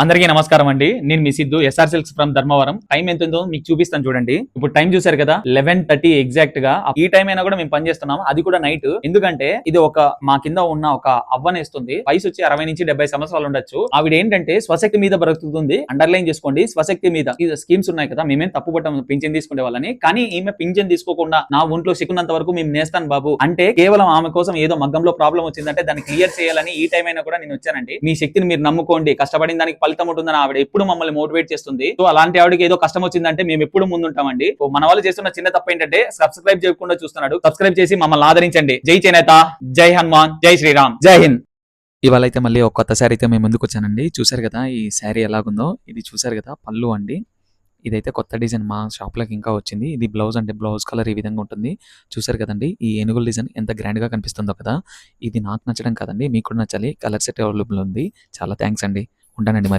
అందరికీ నమస్కారం అండి. నేను మీ Siddhu SR silks from Dharmavaram. Time ఎంత ఉందో మీకు చూపిస్తాను చూడండి. ఇప్పుడు టైం చూసారు కదా 11:30 ఎగ్జాక్ట్ గా. ఈ టైం అయినా కూడా మేము పని చేస్తున్నాం, అది కూడా నైట్. ఎందుకంటే ఇది మా కింద ఉన్న ఒక అవ్వనేస్తుంది. వయసు వచ్చి 60 నుంచి 70 సంవత్సరాలు ఉండొచ్చు. ఆవిడ ఏంటంటే స్వశక్తి మీద బ్రతుకుతుంది. అండర్లైన్ చేసుకోండి, స్వశక్తి మీద. ఈ స్కీమ్స్ ఉన్నాయి కదా, మేమేం తప్పు పట్టాము పింఛన్ తీసుకునే వాళ్ళని. కానీ ఈమె పింఛన్ తీసుకోకుండా నా ఒంట్లో సిక్కున్నంత వరకు మేము నేస్తాను బాబు అంటే, కేవలం ఆమె కోసం ఏదో మగ్గంలో ప్రాబ్లం వచ్చిందంటే దాన్ని క్లియర్ చేయాలని ఈ టైం అయినా కూడా నేను వచ్చానండి. మీ శక్తిని మీరు నమ్ముకోండి, కష్టపడిన దానికి ఫలితం ఉంటుందని ఆవిడ ఎప్పుడు మమ్మల్ని మోటివేట్ చేస్తుంది. సో అలాంటి ఆవిడకి ఏదో కష్టం వచ్చిందంటే మేము ఎప్పుడు ముందుంటామండి. మన వాళ్ళు చేస్తున్న చిన్న తప్పు ఏంటంటే సబ్స్క్రైబ్ చేయకుండా చూస్తున్నాడు. సబ్స్క్రైబ్ చేసి మమ్మల్ని ఆదరించండి. జై చేనేత, జై హనుమాన్, జై శ్రీరామ్, జై హింద్. ఇవాళ అయితే మళ్ళీ ఒక కొత్త శారీ అయితే మేము ముందుకు వచ్చానండి. చూసారు కదా ఈ శారీ ఎలాగుందో. ఇది చూసారు కదా పళ్ళు అండి. ఇదైతే కొత్త డిజైన్ మా షాప్లోకి ఇంకా వచ్చింది. ఇది బ్లౌజ్ అంటే బ్లౌజ్ కలర్ ఈ విధంగా ఉంటుంది. చూసారు కదండి ఈ ఏనుగుల డిజైన్ ఎంత గ్రాండ్గా కనిపిస్తుందో కదా. ఇది నాకు నచ్చడం కాదండి, మీకు కూడా నచ్చాలి. కలర్ సెట్ అవైలబుల్ ఉంది. చాలా థ్యాంక్స్ అండి. ఉంటానండి మరి.